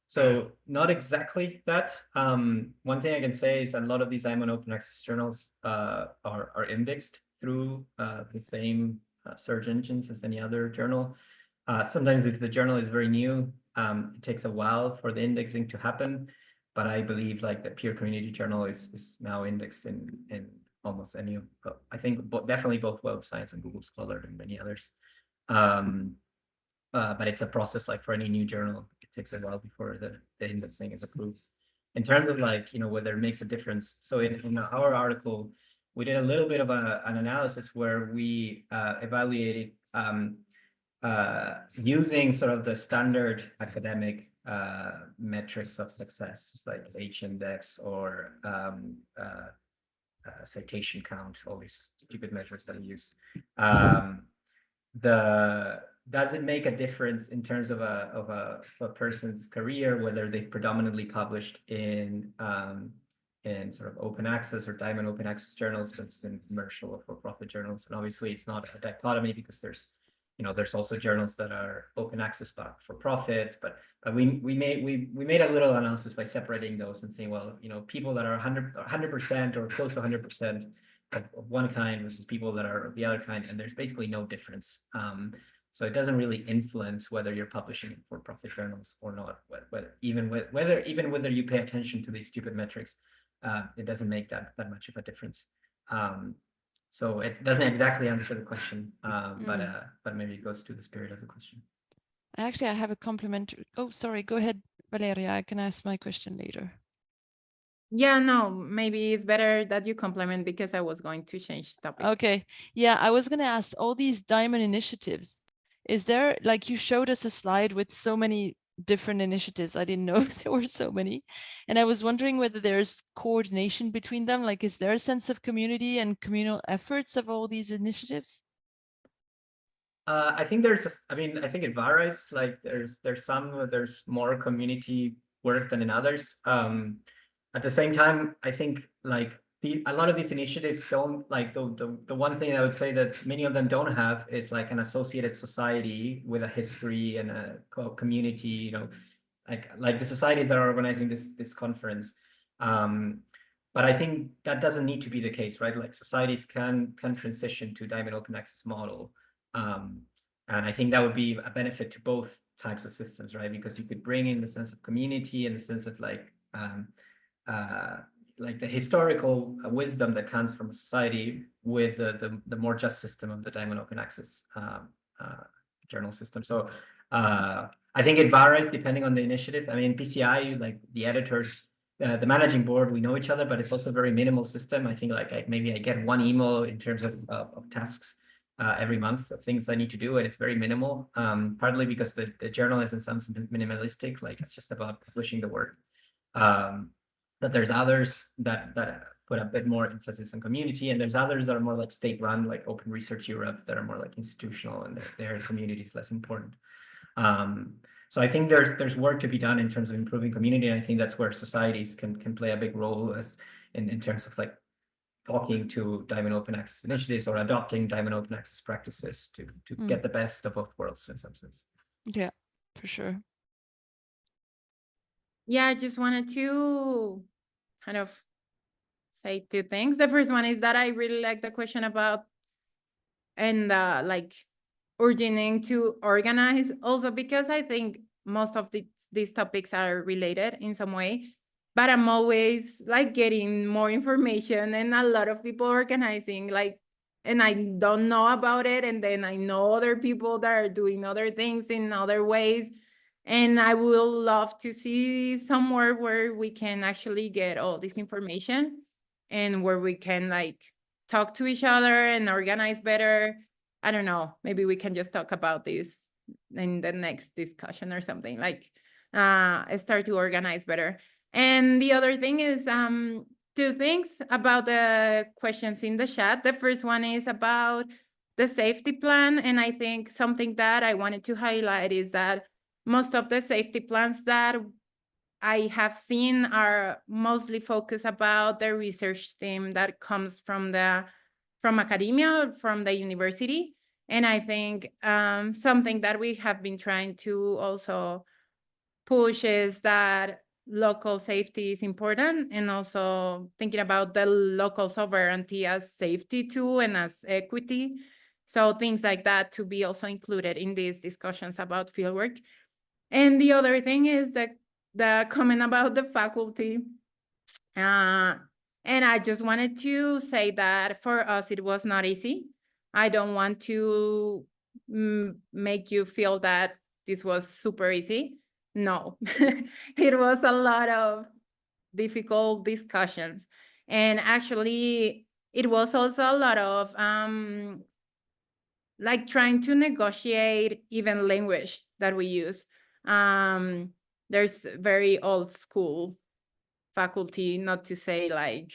So not exactly that. One thing I can say is that a lot of these Diamond open access journals are indexed through the same search engines as any other journal. Sometimes if the journal is very new, it takes a while for the indexing to happen. But I believe like the peer community journal is now indexed in almost any of, I think definitely both Web of Science and Google Scholar and many others. But it's a process like for any new journal. It takes a while before the indexing is approved. In terms of like, whether it makes a difference. So in our article, we did a little bit of an analysis where we evaluated using sort of the standard academic metrics of success, like H-index or citation count, all these stupid metrics that we use. Does it make a difference in terms of a person's career, whether they predominantly published in sort of open access or Diamond open access journals versus in commercial or for-profit journals? And obviously it's not a dichotomy because there's also journals that are open access but for profits, but we made a little analysis by separating those and saying, well, people that are 100% or close to 100% of one kind versus people that are of the other kind, and there's basically no difference. So it doesn't really influence whether you're publishing in for-profit journals or not. Whether you pay attention to these stupid metrics, it doesn't make that much of a difference. So it doesn't exactly answer the question, but maybe it goes to the spirit of the question. Actually, I have a complimentary. Oh, sorry. Go ahead, Valeria. I can ask my question later. Yeah, no, maybe it's better that you compliment because I was going to change topic. Okay. Yeah, I was going to ask all these Diamond initiatives. Is there, like you showed us a slide with so many different initiatives. I didn't know there were so many. And I was wondering whether there's coordination between them. Like, is there a sense of community and communal efforts of all these initiatives? I think I think it varies. Like there's some where there's more community work than in others. At the same time, I think like a lot of these initiatives don't like the one thing I would say that many of them don't have is like an associated society with a history and a community, like the societies that are organizing this conference. But I think that doesn't need to be the case, right? Like societies can transition to Diamond open access model. And I think that would be a benefit to both types of systems, right? Because you could bring in the sense of community and the sense of like the historical wisdom that comes from a society with the more just system of the Diamond open access journal system. So I think it varies depending on the initiative. I mean, PCI, like the editors, the managing board, we know each other, but it's also a very minimal system. I think like maybe I get one email in terms of tasks every month of things I need to do, and it's very minimal, partly because the journal is in some sense minimalistic, like it's just about publishing the work. But there's others that put a bit more emphasis on community, and there's others that are more like state-run, like Open Research Europe, that are more like institutional, and their community is less important. So I think there's work to be done in terms of improving community, and I think that's where societies can play a big role as in terms of like talking to Diamond open access initiatives or adopting Diamond open access practices to get the best of both worlds in some sense. Yeah, for sure. Yeah, I just wanted to kind of say two things. The first one is that I really like the question about like urging to organize, also because I think most of these topics are related in some way, but I'm always like getting more information and a lot of people organizing, like, and I don't know about it, and then I know other people that are doing other things in other ways, and I will love to see somewhere where we can actually get all this information and where we can like talk to each other and organize better. I don't know, maybe we can just talk about this in the next discussion or something, like start to organize better. And the other thing is two things about the questions in the chat. The first one is about the safety plan. And I think something that I wanted to highlight is that most of the safety plans that I have seen are mostly focused about the research team that comes from academia, from the university. And I think something that we have been trying to also push is that local safety is important, and also thinking about the local sovereignty as safety too and as equity. So things like that to be also included in these discussions about fieldwork. And the other thing is the comment about the faculty. And I just wanted to say that for us, it was not easy. I don't want to make you feel that this was super easy. No, it was a lot of difficult discussions. And actually, it was also a lot of like trying to negotiate even language that we use. There's very old school faculty, not to say like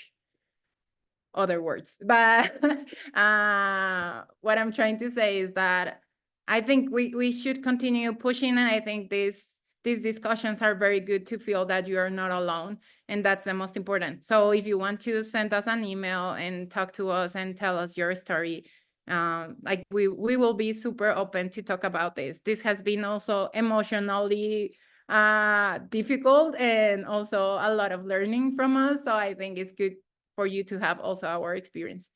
other words, but what I'm trying to say is that I think we should continue pushing, and I think these discussions are very good to feel that you are not alone, and that's the most important. So if you want to send us an email and talk to us and tell us your story, like we will be super open to talk about this. This has been also emotionally difficult and also a lot of learning from us. So I think it's good for you to have also our experience.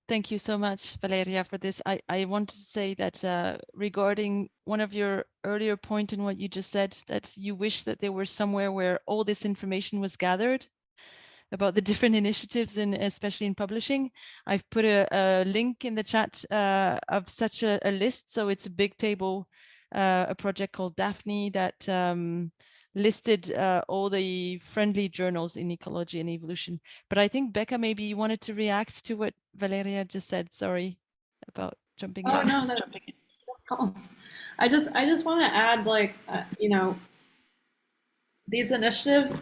Thank you so much, Valeria, for this. I wanted to say that regarding one of your earlier point in what you just said, that you wish that there were somewhere where all this information was gathered about the different initiatives, and especially in publishing. I've put a link in the chat of such a list. So it's a big table, a project called Daphne that listed all the friendly journals in ecology and evolution. But I think, Becca, maybe you wanted to react to what Valeria just said. Sorry about jumping in. Oh, no, I just want to add, like, you know, these initiatives,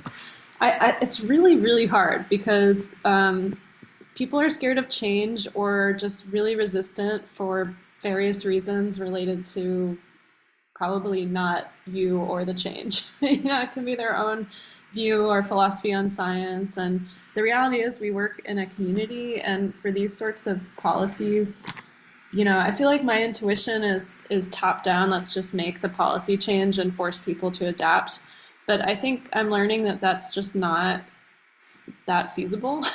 it's really, really hard because people are scared of change or just really resistant for various reasons related to probably not you or the change. You know, it can be their own view or philosophy on science. And the reality is we work in a community, and for these sorts of policies, you know, I feel like my intuition is top down. Let's just make the policy change and force people to adapt. But I think I'm learning that that's just not that feasible.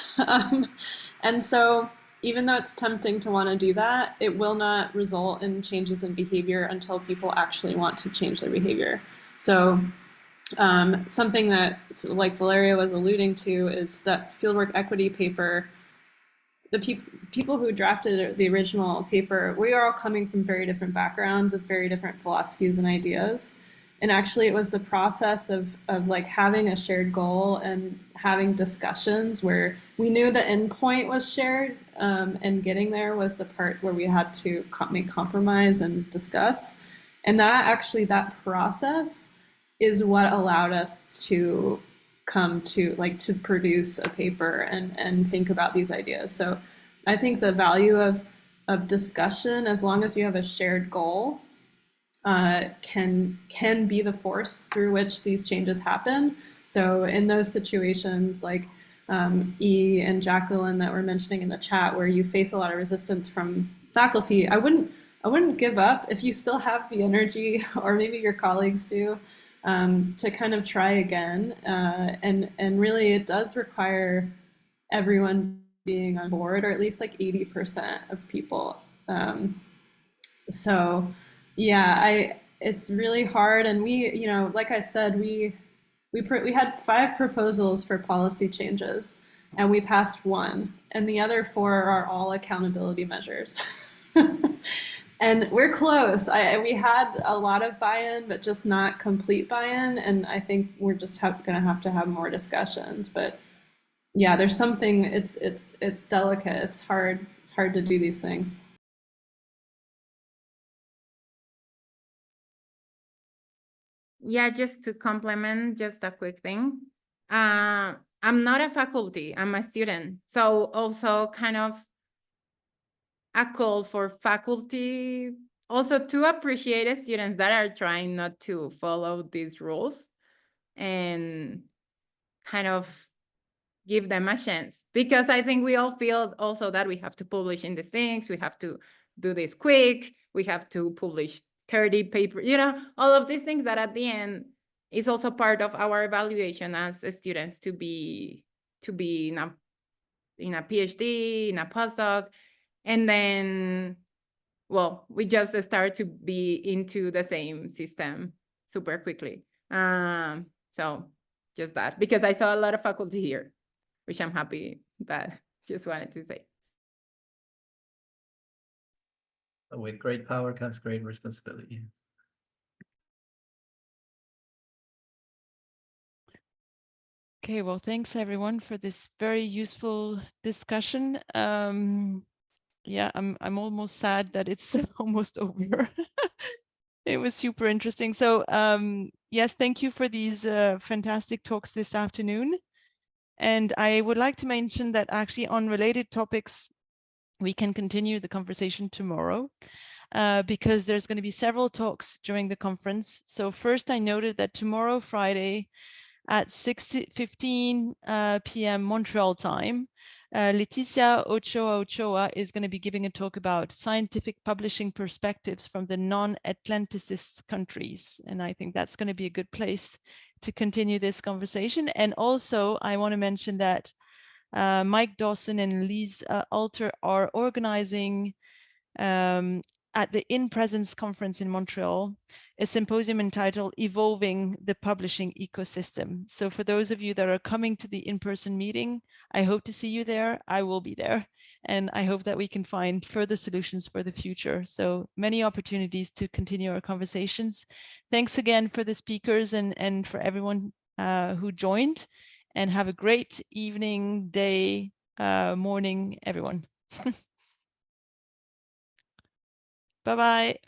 And so even though it's tempting to want to do that, it will not result in changes in behavior until people actually want to change their behavior. So something that, like Valeria was alluding to, is that fieldwork equity paper. The people who drafted the original paper, we are all coming from very different backgrounds with very different philosophies and ideas. And actually, it was the process of like having a shared goal and having discussions where we knew the end point was shared, and getting there was the part where we had to make compromise and discuss. And that process is what allowed us to come to to produce a paper and think about these ideas. So I think the value of discussion, as long as you have a shared goal, can be the force through which these changes happen. So in those situations like E and Jacqueline that were mentioning in the chat, where you face a lot of resistance from faculty, I wouldn't give up if you still have the energy, or maybe your colleagues do, to kind of try again. And really it does require everyone being on board, or at least like 80% of people. So yeah, it's really hard. And we, you know, like I said, we had 5 proposals for policy changes, and we passed 1, and the other 4 are all accountability measures. And we're close. We had a lot of buy-in, but just not complete buy-in. And I think we're just going to have more discussions. But yeah, there's something. It's delicate. It's hard. It's hard to do these things. Yeah, just to complement, just a quick thing. I'm not a faculty, I'm a student. So also kind of a call for faculty also to appreciate students that are trying not to follow these rules and kind of give them a chance. Because I think we all feel also that we have to publish in these things, we have to do this quick, we have to publish 30 papers, you know, all of these things that at the end is also part of our evaluation as students to be in a PhD, in a postdoc, and then, well, we just start to be into the same system super quickly. So just that, because I saw a lot of faculty here, which I'm happy that just wanted to say. With great power comes great responsibility. Okay, well, thanks everyone for this very useful discussion. Yeah, I'm almost sad that it's almost over. It was super interesting. So yes, thank you for these fantastic talks this afternoon. And I would like to mention that actually on related topics, we can continue the conversation tomorrow because there's going to be several talks during the conference. So first I noted that tomorrow, Friday, at 6:15 p.m. Montreal time, Leticia Ochoa is going to be giving a talk about scientific publishing perspectives from the non-Atlanticist countries. And I think that's going to be a good place to continue this conversation. And also, I want to mention that Mike Dawson and Lise Alter are organizing at the In Presence conference in Montreal, a symposium entitled Evolving the Publishing Ecosystem. So for those of you that are coming to the in-person meeting, I hope to see you there. I will be there. And I hope that we can find further solutions for the future. So many opportunities to continue our conversations. Thanks again for the speakers and for everyone who joined. And have a great evening, day, morning, everyone. Bye-bye.